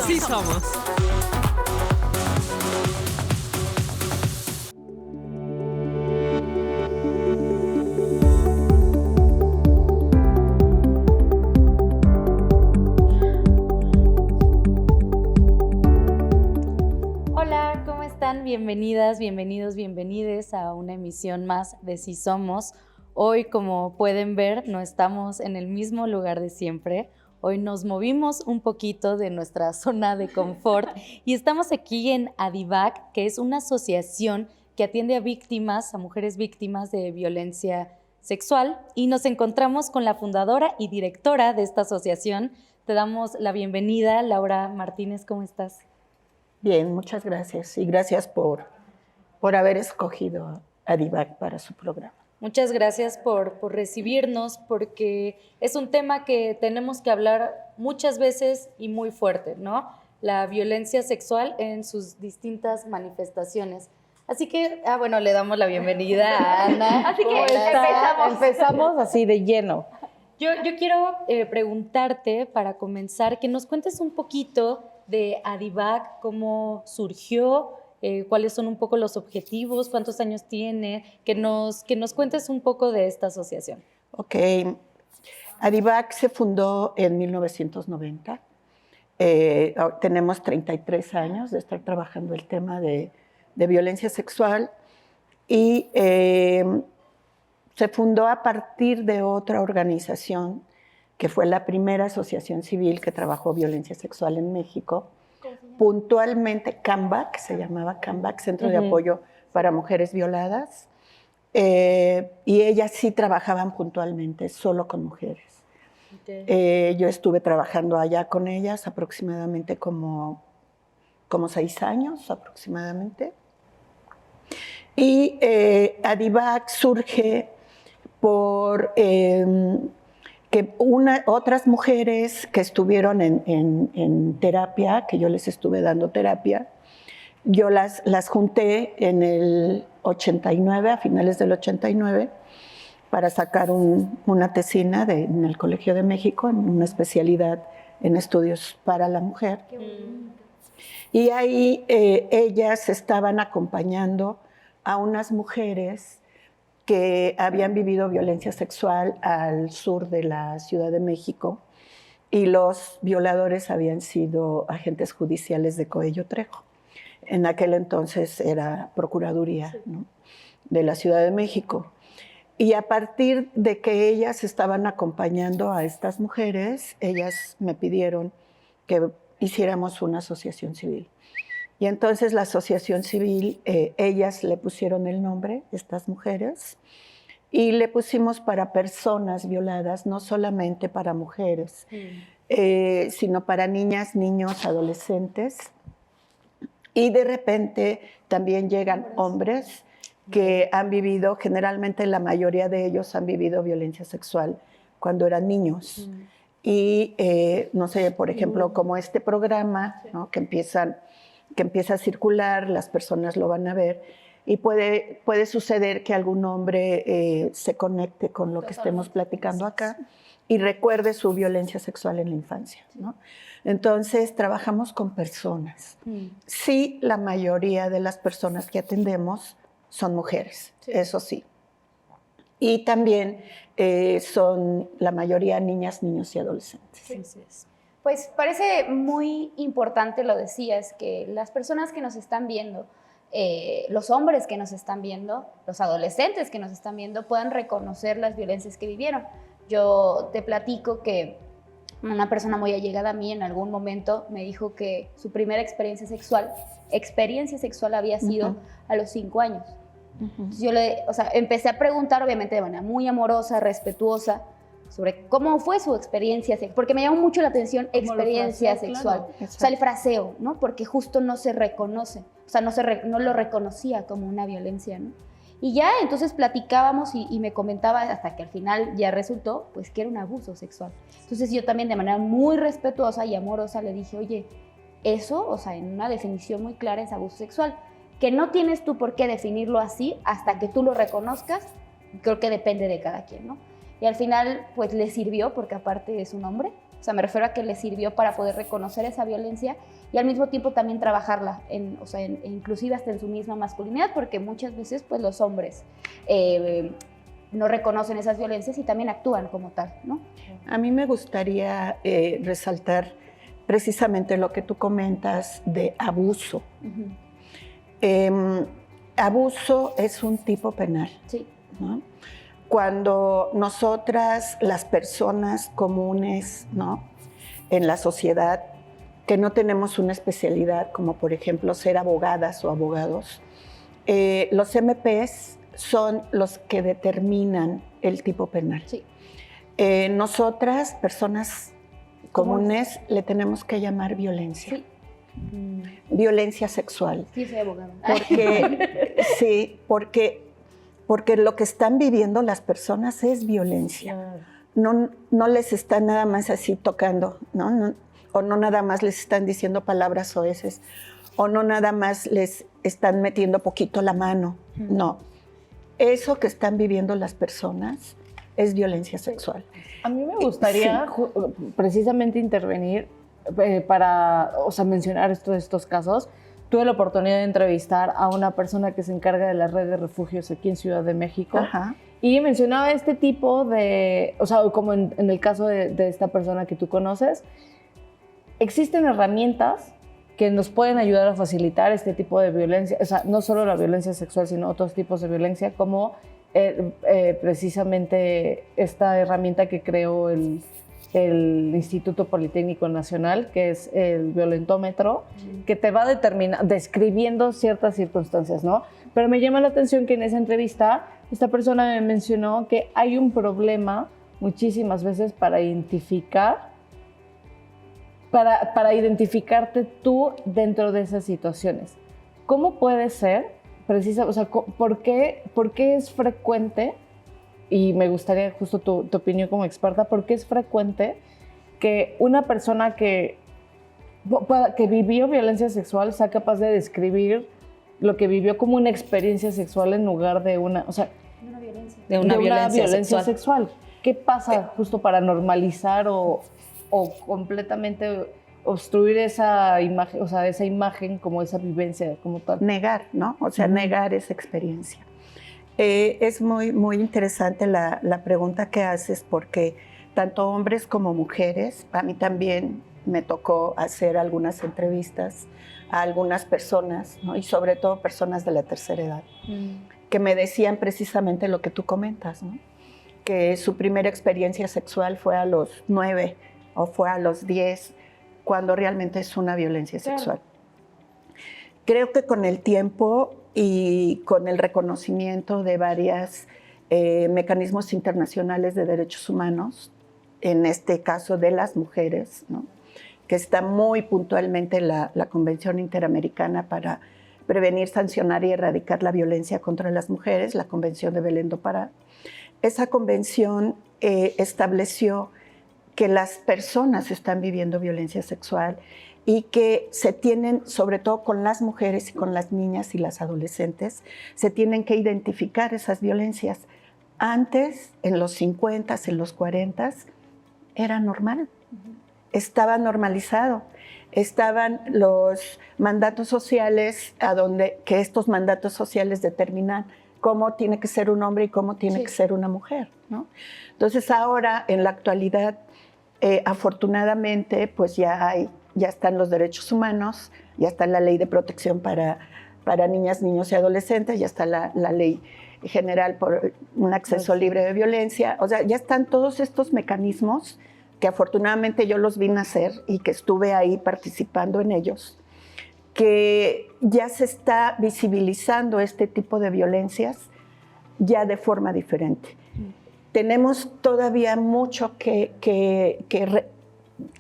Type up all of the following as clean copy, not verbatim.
Sí somos. Hola, ¿cómo están? Bienvenidas, bienvenidos, bienvenides a una emisión más de Sí Somos. Hoy, como pueden ver, no estamos en el mismo lugar de siempre. Hoy nos movimos un poquito de nuestra zona de confort y estamos aquí en Adivac, que es una asociación que atiende a víctimas, a mujeres víctimas de violencia sexual, y nos encontramos con la fundadora y directora de esta asociación. Te damos la bienvenida, Laura Martínez, ¿cómo estás? Bien, muchas gracias y gracias por haber escogido a Divac para su programa. Muchas gracias por recibirnos, porque es un tema que tenemos que hablar muchas veces y muy fuerte, ¿no? La violencia sexual en sus distintas manifestaciones. Así que, bueno, le damos la bienvenida a Ana. Así que empezamos así de lleno. Yo quiero preguntarte, para comenzar, que nos cuentes un poquito de Adivac, cómo surgió, cuáles son un poco los objetivos, cuántos años tiene, que nos cuentes un poco de esta asociación. Ok, Adivac se fundó en 1990. Tenemos 33 años de estar trabajando el tema de violencia sexual y se fundó a partir de otra organización que fue la primera asociación civil que trabajó violencia sexual en México. Puntualmente CAMBAC, se llamaba CAMBAC, Centro de Apoyo para Mujeres Violadas, y ellas sí trabajaban puntualmente solo con mujeres. Okay. Yo estuve trabajando allá con ellas aproximadamente como 6 años aproximadamente. Y Adivac surge por que otras mujeres que estuvieron en terapia, que yo les estuve dando terapia, yo las junté en el 89, a finales del 89, para sacar una tesina en el Colegio de México, en una especialidad en estudios para la mujer. Y ahí ellas estaban acompañando a unas mujeres que habían vivido violencia sexual al sur de la Ciudad de México, y los violadores habían sido agentes judiciales de Coello Trejo. En aquel entonces era Procuraduría, ¿no?, de la Ciudad de México. Y a partir de que ellas estaban acompañando a estas mujeres, ellas me pidieron que hiciéramos una asociación civil. Y entonces la asociación civil, ellas le pusieron el nombre, estas mujeres, y le pusimos para personas violadas, no solamente para mujeres, sino para niñas, niños, adolescentes. Y de repente también llegan hombres que han vivido, generalmente la mayoría de ellos han vivido violencia sexual cuando eran niños. Y no sé, por ejemplo, como este programa, ¿no?, que empieza a circular, las personas lo van a ver, y puede suceder que algún hombre se conecte con lo que estemos platicando acá y recuerde su violencia sexual en la infancia, ¿no? Entonces, trabajamos con personas. Sí, la mayoría de las personas que atendemos son mujeres, eso sí. Y también son la mayoría niñas, niños y adolescentes. Sí. Pues parece muy importante, lo decías, que las personas que nos están viendo, los hombres que nos están viendo, los adolescentes que nos están viendo, puedan reconocer las violencias que vivieron. Yo te platico que una persona muy allegada a mí en algún momento me dijo que su primera experiencia sexual había sido a los 5 años. Entonces yo empecé a preguntar, obviamente de manera muy amorosa, respetuosa, sobre cómo fue su experiencia sexual, porque me llamó mucho la atención experiencia sexual, claro. O sea, el fraseo, ¿no? Porque justo no se reconoce, o sea, no lo reconocía como una violencia, ¿no? Y ya entonces platicábamos y me comentaba hasta que al final ya resultó pues que era un abuso sexual. Entonces yo también de manera muy respetuosa y amorosa le dije, oye, eso, o sea, en una definición muy clara es abuso sexual, que no tienes tú por qué definirlo así hasta que tú lo reconozcas, creo que depende de cada quien, ¿no? Y al final pues le sirvió porque aparte es un hombre, sea, me refiero a que les sirvió para poder reconocer esa violencia y al mismo tiempo también trabajarla, inclusive hasta en su misma masculinidad, porque muchas veces pues los hombres no reconocen esas violencias y también actúan como tal, ¿no? A mí me gustaría resaltar precisamente lo que tú comentas de abuso. Abuso es un tipo penal, sí, ¿no? Cuando nosotras, las personas comunes, ¿no?, en la sociedad, que no tenemos una especialidad, como por ejemplo ser abogadas o abogados, los MPs son los que determinan el tipo penal. sí. Nosotras, personas comunes, le tenemos que llamar violencia. Sí. Violencia sexual. Sí, soy abogada. Sí, porque lo que están viviendo las personas es violencia. No les están nada más así tocando, ¿no? O no nada más les están diciendo palabras soeces, o no nada más les están metiendo poquito la mano. No. Eso que están viviendo las personas es violencia sexual. A mí me gustaría precisamente intervenir para, mencionar estos casos. Tuve la oportunidad de entrevistar a una persona que se encarga de la red de refugios aquí en Ciudad de México. Ajá. Y mencionaba este tipo de, como en el caso de esta persona que tú conoces, existen herramientas que nos pueden ayudar a facilitar este tipo de violencia, o sea, no solo la violencia sexual, sino otros tipos de violencia, como precisamente esta herramienta que creó el Instituto Politécnico Nacional, que es el violentómetro, que te va describiendo ciertas circunstancias, ¿no? Pero me llama la atención que en esa entrevista esta persona me mencionó que hay un problema muchísimas veces para identificarte tú dentro de esas situaciones. ¿Cómo puede ser? ¿Por qué es frecuente? Y me gustaría justo tu opinión como experta, ¿por qué es frecuente que una persona que vivió violencia sexual sea capaz de describir lo que vivió como una experiencia sexual en lugar de una violencia sexual? ¿Qué pasa justo para normalizar o completamente obstruir esa imagen como esa vivencia como tal? Negar, ¿no? O sea, negar esa experiencia. Es muy, muy interesante la pregunta que haces, porque tanto hombres como mujeres, a mí también me tocó hacer algunas entrevistas a algunas personas, ¿no? Y sobre todo personas de la tercera edad, que me decían precisamente lo que tú comentas, ¿no? Que su primera experiencia sexual fue a los 9 o fue a los 10, cuando realmente es una violencia sexual. Creo que con el tiempo y con el reconocimiento de varios mecanismos internacionales de derechos humanos, en este caso de las mujeres, ¿no?, que está muy puntualmente la Convención Interamericana para prevenir, sancionar y erradicar la violencia contra las mujeres, la Convención de Belém do Pará. Esa convención estableció que las personas están viviendo violencia sexual y que se tienen, sobre todo con las mujeres y con las niñas y las adolescentes, se tienen que identificar esas violencias. Antes, en los 50, en los 40, era normal, estaba normalizado. Estaban los mandatos sociales, que estos mandatos sociales determinan cómo tiene que ser un hombre y cómo tiene que ser una mujer, ¿no? Entonces ahora, en la actualidad, afortunadamente, pues ya están los derechos humanos, ya está la ley de protección para niñas, niños y adolescentes, ya está la ley general por un acceso libre de violencia. O sea, ya están todos estos mecanismos que afortunadamente yo los vi nacer y que estuve ahí participando en ellos, que ya se está visibilizando este tipo de violencias ya de forma diferente. Tenemos todavía mucho que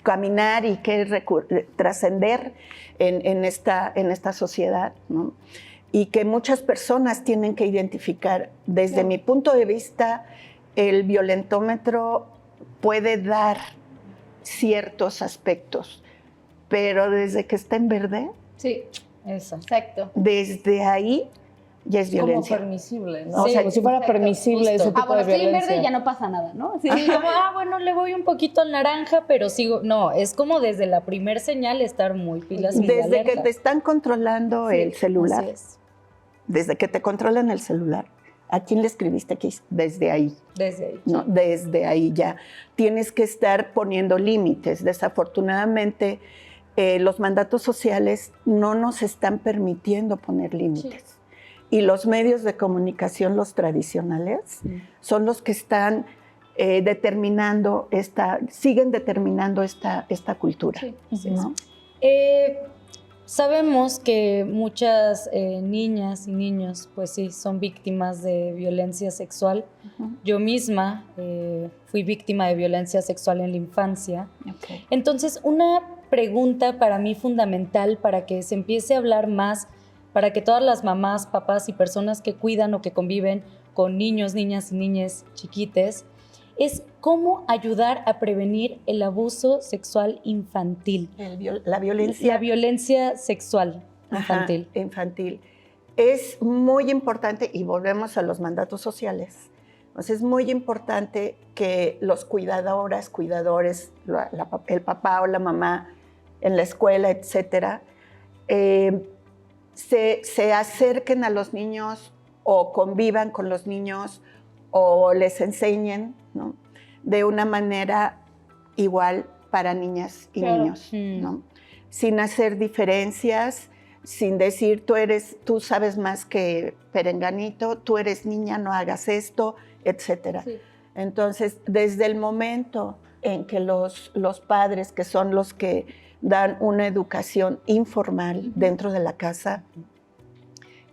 caminar y que trascender en esta sociedad, ¿no? Y que muchas personas tienen que identificar. Desde mi punto de vista, el violentómetro puede dar ciertos aspectos, pero desde que está en verde, sí, eso, exacto. desde ahí ya es violencia. Como permisible, ¿no? Sí, O sea, como si fuera exacto, permisible justo. ese tipo Bueno, de estoy en violencia. verde y ya no pasa nada, ¿no? Sí. Como, bueno, le voy un poquito al naranja, pero sigo. No, es como desde la primer señal estar muy pilas y muy Desde que alerta. te están controlando Sí, el celular, así es. desde que te controlan el celular, ¿a quién le escribiste aquí? Desde ahí. Desde ahí. ¿No? Desde ahí ya tienes que estar poniendo límites. Desafortunadamente, los mandatos sociales no nos están permitiendo poner límites. Sí. Y los medios de comunicación, los tradicionales, son los que están siguen determinando esta cultura. Sí, ¿no? Sabemos que muchas niñas y niños, pues sí, son víctimas de violencia sexual. Yo misma fui víctima de violencia sexual en la infancia. Okay. Entonces, una pregunta para mí fundamental para que se empiece a hablar más, para que todas las mamás, papás y personas que cuidan o que conviven con niños, niñas y niñas chiquites, es cómo ayudar a prevenir el abuso sexual infantil. La violencia. La violencia sexual infantil. Ajá, infantil. Es muy importante, y volvemos a los mandatos sociales, entonces es muy importante que los cuidadores, el papá o la mamá en la escuela, etcétera, se acerquen a los niños o convivan con los niños o les enseñen, ¿no? De una manera igual para niñas y niños, ¿no? Sin hacer diferencias, sin decir tú sabes más que Perenganito, tú eres niña, no hagas esto, etcétera. Sí. Entonces, desde el momento en que los padres, que son los que dan una educación informal dentro de la casa,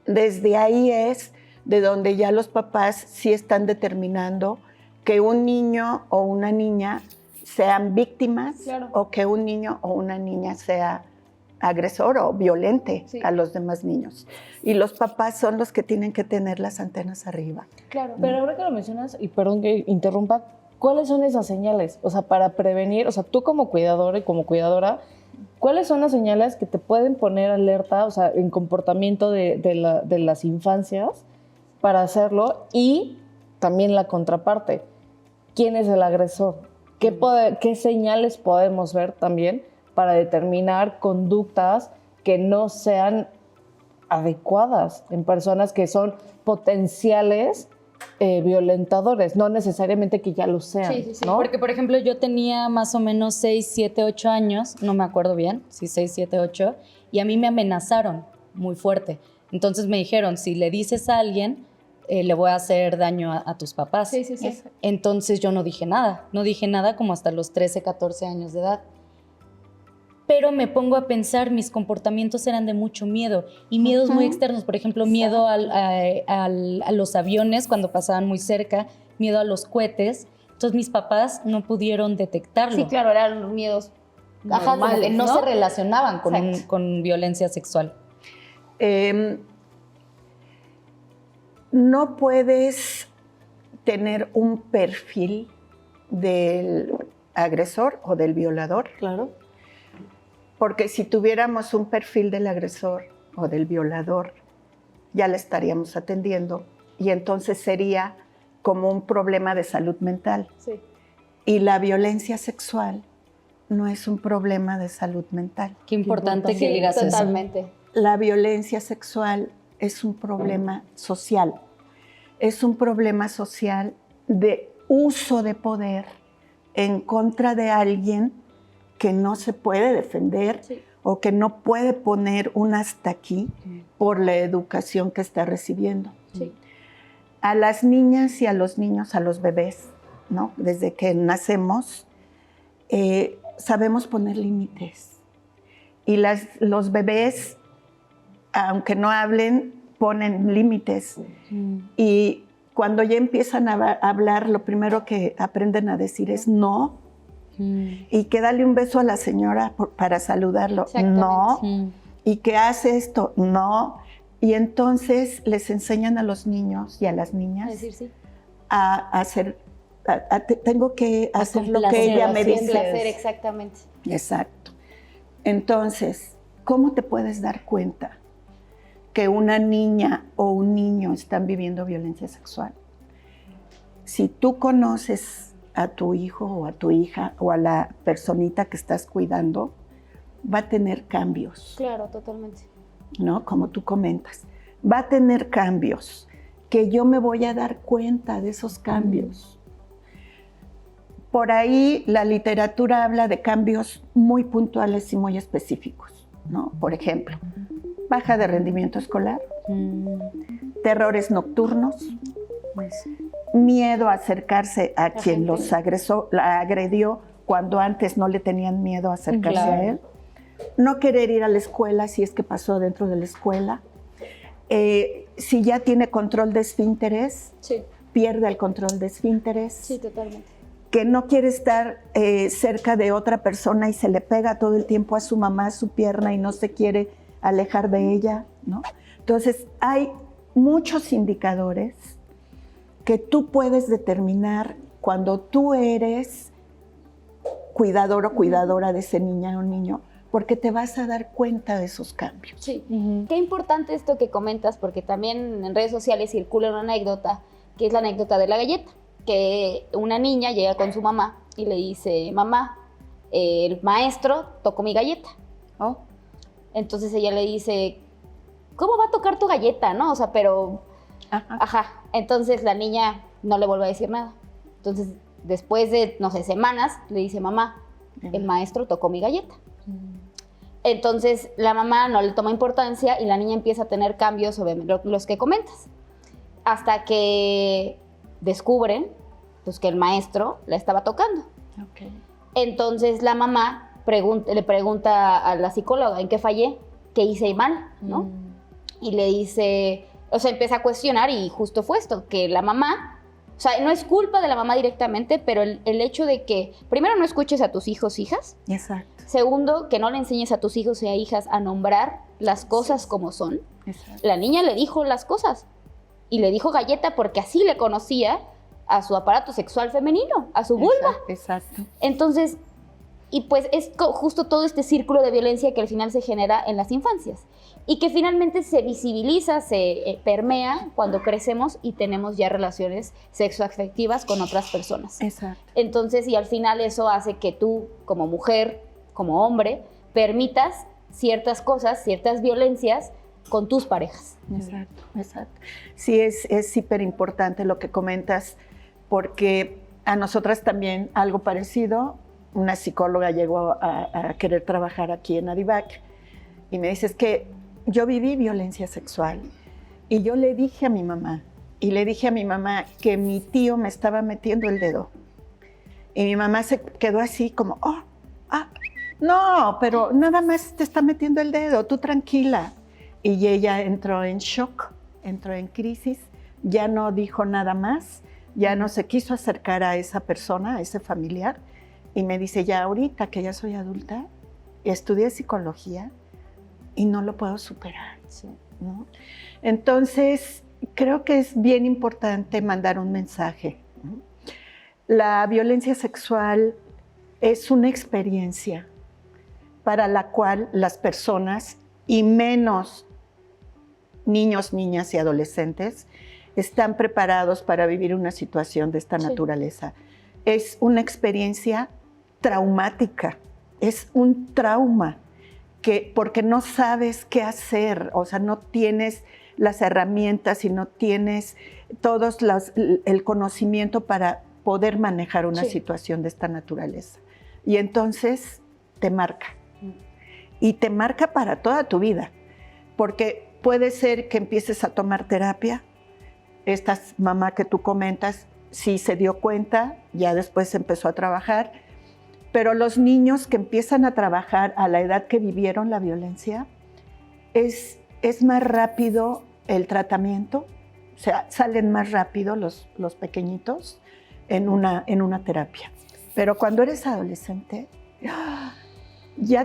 desde ahí es de donde ya los papás sí están determinando que un niño o una niña sean víctimas, claro, o que un niño o una niña sea agresor o violente, sí, a los demás niños. Y los papás son los que tienen que tener las antenas arriba. Claro. Pero ahora que lo mencionas, y perdón que interrumpa, ¿cuáles son esas señales? O sea, para prevenir, o sea, tú como cuidador y como cuidadora, ¿cuáles son las señales que te pueden poner alerta, o sea, en comportamiento de las infancias para hacerlo? Y también la contraparte, ¿quién es el agresor? ¿Qué señales podemos ver también para determinar conductas que no sean adecuadas en personas que son potenciales violentadores, no necesariamente que ya lo sean? Sí, sí, sí. ¿No? Porque, por ejemplo, yo tenía más o menos 6, 7, 8 años, no me acuerdo bien, sí, 6, 7, 8, y a mí me amenazaron muy fuerte. Entonces me dijeron, si le dices a alguien, le voy a hacer daño a tus papás. Sí, sí, sí. Entonces yo no dije nada como hasta los 13, 14 años de edad. Pero me pongo a pensar, mis comportamientos eran de mucho miedo, y miedos muy externos, por ejemplo, miedo a los aviones cuando pasaban muy cerca, miedo a los cohetes. Entonces mis papás no pudieron detectarlo. Sí, claro, eran miedos normales, no se relacionaban con violencia sexual. No puedes tener un perfil del agresor o del violador. Claro. Porque si tuviéramos un perfil del agresor o del violador, ya le estaríamos atendiendo, y entonces sería como un problema de salud mental. Sí. Y la violencia sexual no es un problema de salud mental. Qué importante que digas eso. Totalmente. La violencia sexual es un problema social. Es un problema social de uso de poder en contra de alguien que no se puede defender, sí, o que no puede poner un hasta aquí por la educación que está recibiendo. Sí. A las niñas y a los niños, a los bebés, ¿no? Desde que nacemos, sabemos poner límites. Y los bebés, aunque no hablen, ponen límites. Y cuando ya empiezan a hablar, lo primero que aprenden a decir es no. Y que dale un beso a la señora para saludarlo, no. Y que hace esto, no. Y entonces les enseñan a los niños y a las niñas a hacer, tengo que hacer lo que ella me dice. Placer, exactamente. Exacto. Entonces, ¿cómo te puedes dar cuenta que una niña o un niño están viviendo violencia sexual, si tú conoces a tu hijo o a tu hija o a la personita que estás cuidando, va a tener cambios. Claro, totalmente. ¿No? Como tú comentas, va a tener cambios, que yo me voy a dar cuenta de esos cambios. Por ahí la literatura habla de cambios muy puntuales y muy específicos, ¿no? Por ejemplo, baja de rendimiento escolar, terrores nocturnos, miedo a acercarse a quien los la agredió cuando antes no le tenían miedo a acercarse a él, no querer ir a la escuela si es que pasó dentro de la escuela, si ya tiene control de esfínteres, pierde el control de esfínteres. Sí, totalmente. Que no quiere estar cerca de otra persona y se le pega todo el tiempo a su mamá, a su pierna y no se quiere alejar de ella, ¿no? Entonces, hay muchos indicadores que tú puedes determinar cuando tú eres cuidador o cuidadora de ese niña o niño, porque te vas a dar cuenta de esos cambios. Sí. Qué importante esto que comentas, porque también en redes sociales circula una anécdota, que es la anécdota de la galleta, que una niña llega con su mamá y le dice, mamá, el maestro tocó mi galleta. Oh. Entonces ella le dice, ¿cómo va a tocar tu galleta? ¿No? O sea, pero... Ajá. Entonces la niña no le vuelve a decir nada. Entonces, después de, no sé, semanas, le dice, mamá, el maestro tocó mi galleta. Entonces la mamá no le toma importancia y la niña empieza a tener cambios sobre los que comentas. Hasta que descubren pues, que el maestro la estaba tocando. Okay. Entonces la mamá le pregunta a la psicóloga, ¿en qué fallé? ¿Qué hice mal? ¿No? Y le dice, o sea, empieza a cuestionar y justo fue esto, que la mamá, o sea, no es culpa de la mamá directamente, pero el hecho de que, primero, no escuches a tus hijos, hijas. Exacto. Segundo, que no le enseñes a tus hijos y a hijas a nombrar las cosas como son. Exacto. La niña le dijo las cosas y le dijo galleta porque así le conocía a su aparato sexual femenino, a su vulva. Exacto. Entonces, y pues es justo todo este círculo de violencia que al final se genera en las infancias y que finalmente se visibiliza, se permea cuando crecemos y tenemos ya relaciones sexoafectivas con otras personas. Exacto. Entonces, y al final eso hace que tú, como mujer, como hombre, permitas ciertas cosas, ciertas violencias con tus parejas. Exacto, exacto. Sí, es súper importante lo que comentas, porque a nosotras también algo parecido, una psicóloga llegó a querer trabajar aquí en Adivac y me dice, es que yo viví violencia sexual y yo le dije a mi mamá, que mi tío me estaba metiendo el dedo. Y mi mamá se quedó así como, no, pero nada más te está metiendo el dedo, tú tranquila. Y ella entró en shock, entró en crisis, ya no dijo nada más, ya no se quiso acercar a esa persona, a ese familiar. Y me dice, ya ahorita que ya soy adulta, estudié psicología y no lo puedo superar, ¿no? Entonces, creo que es bien importante mandar un mensaje, ¿no? La violencia sexual es una experiencia para la cual las personas, y menos niños, niñas y adolescentes, están preparados para vivir una situación de esta naturaleza. Es una experiencia traumática, es un trauma, porque no sabes qué hacer, o sea, no tienes las herramientas y no tienes el conocimiento para poder manejar una situación de esta naturaleza. Y entonces te marca. Y te marca para toda tu vida, porque puede ser que empieces a tomar terapia. Esta mamá que tú comentas, sí se dio cuenta, ya después empezó a trabajar, pero los niños que empiezan a trabajar a la edad que vivieron la violencia, es más rápido el tratamiento, o sea, salen más rápido los pequeñitos en una terapia. Pero cuando eres adolescente, ya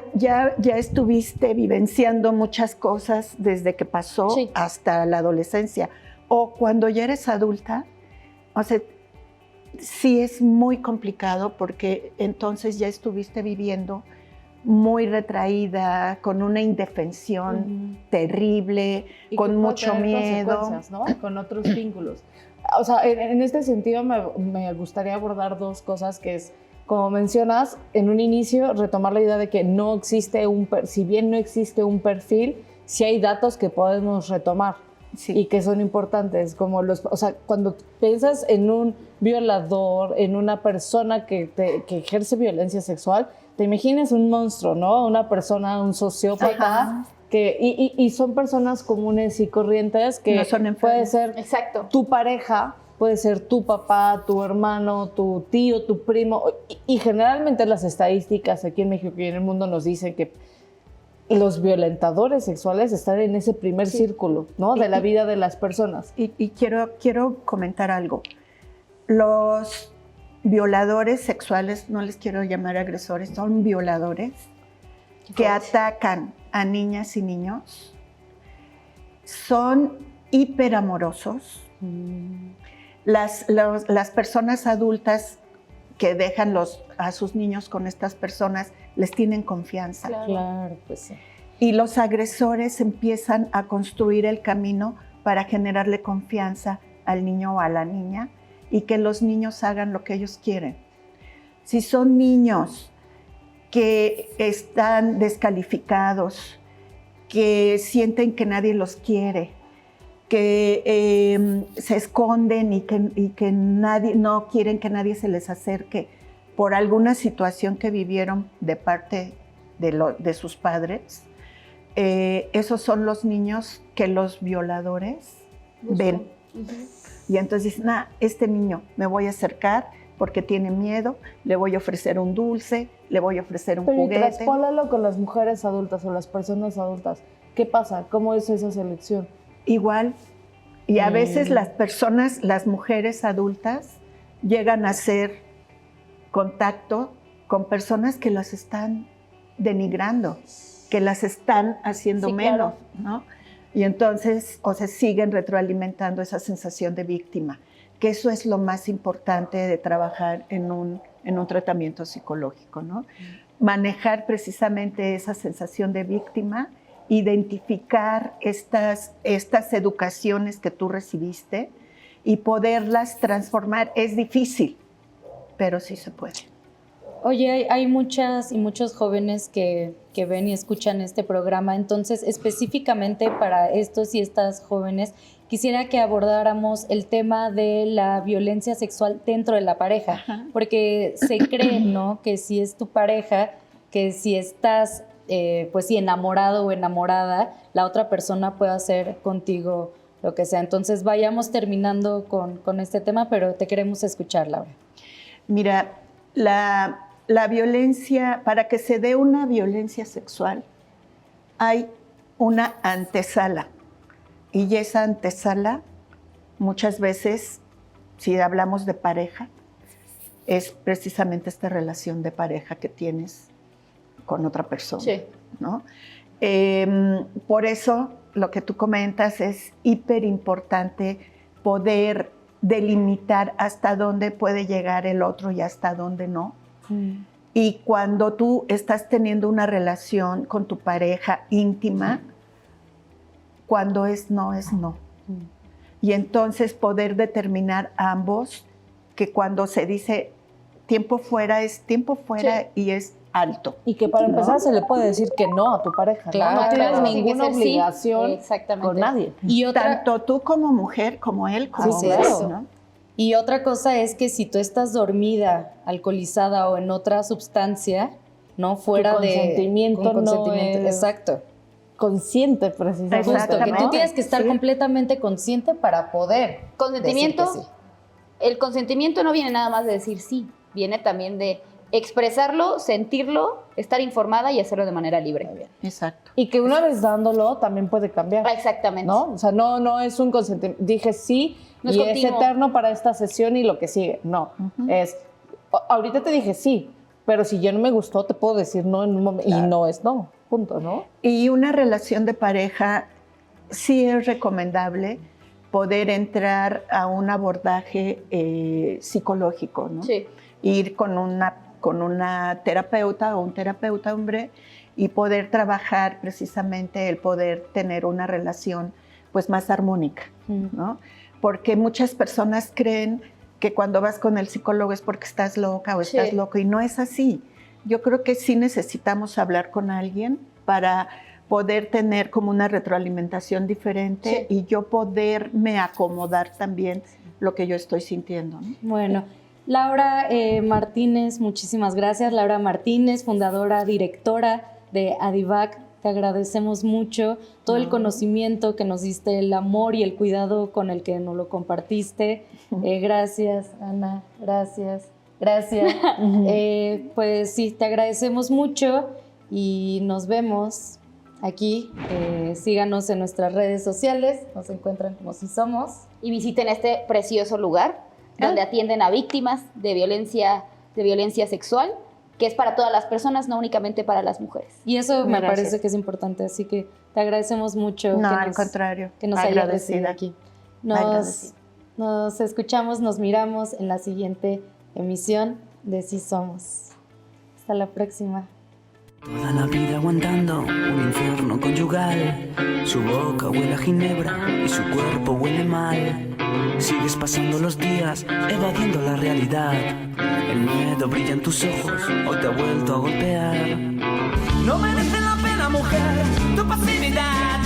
estuviste vivenciando muchas cosas desde que pasó hasta la adolescencia. O cuando ya eres adulta, o sea, sí es muy complicado porque entonces ya estuviste viviendo muy retraída, con una indefensión terrible, Y con que puede mucho tener miedo. consecuencias, ¿no? Con otros vínculos. O sea, en este sentido me gustaría abordar dos cosas, que es, como mencionas, en un inicio retomar la idea de que no existe si bien no existe un perfil, sí hay datos que podemos retomar. Sí. Y que son importantes, como o sea, cuando piensas en un violador, en una persona que ejerce violencia sexual, te imaginas un monstruo, ¿no? Una persona, un sociópata, y son personas comunes y corrientes que no son puede ser Exacto. tu pareja, puede ser tu papá, tu hermano, tu tío, tu primo, y generalmente las estadísticas aquí en México y en el mundo nos dicen que los violentadores sexuales están en ese primer círculo, ¿no? De la vida de las personas. Y quiero comentar algo. Los violadores sexuales, no les quiero llamar agresores, son violadores que atacan a niñas y niños, son hiperamorosos. Las personas adultas que dejan a sus niños con estas personas les tienen confianza. Claro, pues sí. Y los agresores empiezan a construir el camino para generarle confianza al niño o a la niña y que los niños hagan lo que ellos quieren. Si son niños que están descalificados, que sienten que nadie los quiere, que se esconden y que no quieren que nadie se les acerque por alguna situación que vivieron de parte de sus padres, esos son los niños que los violadores ven. Y entonces dicen, este niño me voy a acercar porque tiene miedo, le voy a ofrecer un dulce, le voy a ofrecer un juguete. Pero traspólalo con las mujeres adultas o las personas adultas. ¿Qué pasa? ¿Cómo es esa selección? Igual. Y a veces las mujeres adultas llegan a hacer contacto con personas que las están denigrando, que las están haciendo menos, ¿no? Y entonces, siguen retroalimentando esa sensación de víctima, que eso es lo más importante de trabajar en un tratamiento psicológico, ¿no? Manejar precisamente esa sensación de víctima, identificar estas educaciones que tú recibiste y poderlas transformar. Es difícil, pero sí se puede. Oye, hay muchas y muchos jóvenes que ven y escuchan este programa, entonces específicamente para estos y estas jóvenes quisiera que abordáramos el tema de la violencia sexual dentro de la pareja, porque se cree, ¿no?, que si es tu pareja, que si estás pues sí, enamorado o enamorada, la otra persona puede hacer contigo lo que sea. Entonces vayamos terminando con este tema, pero te queremos escuchar, Laura. Mira, la violencia, para que se dé una violencia sexual, hay una antesala. Y esa antesala, muchas veces, si hablamos de pareja, es precisamente esta relación de pareja que tienes con otra persona, ¿no? Por eso, lo que tú comentas es hiper importante poder delimitar hasta dónde puede llegar el otro y hasta dónde no. Y cuando tú estás teniendo una relación con tu pareja íntima, cuando es no, es no. Y entonces poder determinar ambos que cuando se dice tiempo fuera, es tiempo fuera y es alto. Y que para empezar se le puede decir que no a tu pareja. Claro, no tienes claro. ninguna obligación con nadie. Y tanto tú como mujer, como él, como hombre, ¿no? Y otra cosa es que si tú estás dormida, alcoholizada o en otra sustancia, no fuera tu consentimiento, con consentimiento, no es exacto. Consciente, precisamente. Justo, que tú tienes que estar Sí. completamente consciente para poder Consentimiento, decir que sí. el consentimiento no viene nada más de decir sí, viene también de expresarlo, sentirlo, estar informada y hacerlo de manera libre. Exacto. Y que una vez dándolo también puede cambiar. Exactamente. ¿No? O sea, no es un consentimiento. Dije sí No es y continuo. es eterno para esta sesión y lo que sigue. No. Ahorita te dije sí, pero si ya no me gustó, te puedo decir no en un momento. Y no es no. Punto, ¿no? Y una relación de pareja sí es recomendable poder entrar a un abordaje psicológico, ¿no? Sí. Ir con con una terapeuta o un terapeuta hombre y poder trabajar precisamente el poder tener una relación pues más armónica, ¿no? Porque muchas personas creen que cuando vas con el psicólogo es porque estás loca o estás loco, y no es así. Yo creo que sí necesitamos hablar con alguien para poder tener como una retroalimentación diferente y yo poderme acomodar también lo que yo estoy sintiendo, ¿no? Bueno, Laura Martínez, muchísimas gracias. Laura Martínez, fundadora, directora de Adivac, te agradecemos mucho todo el conocimiento que nos diste, el amor y el cuidado con el que nos lo compartiste. Gracias, Ana, gracias. Pues sí, te agradecemos mucho y nos vemos aquí. Síganos en nuestras redes sociales, nos encuentran como Si Somos. Y visiten este precioso lugar donde atienden a víctimas de violencia sexual, que es para todas las personas, no únicamente para las mujeres. Y eso me parece que es importante, así que te agradecemos mucho. No, al contrario. Que nos hayas recibido aquí. Nos escuchamos, nos miramos en la siguiente emisión de Si Somos. Hasta la próxima. Toda la vida aguantando un infierno conyugal. Su boca huele a ginebra y su cuerpo huele mal. Sigues pasando los días evadiendo la realidad. El miedo brilla en tus ojos, hoy te ha vuelto a golpear. No merece la pena, mujer, tu pasividad.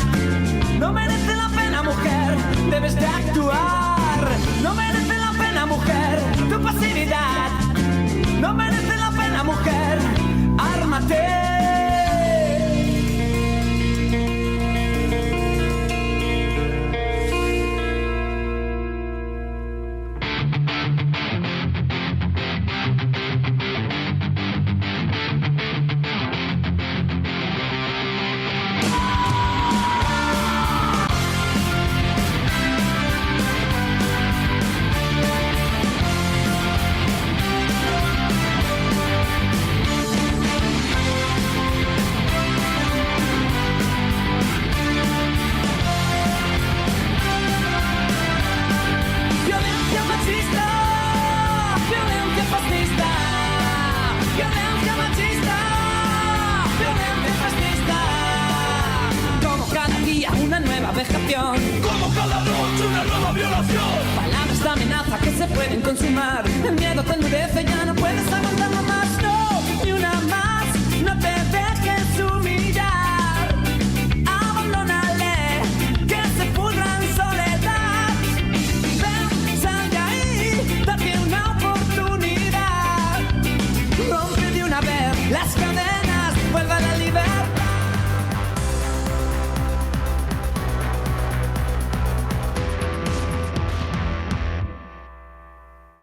No merece la pena, mujer, debes de actuar. No merece la pena, mujer, tu pasividad. No merece la pena, mujer, ármate. Como cada noche una nueva violación. Palabras de amenaza que se pueden consumar. El miedo te endurece ya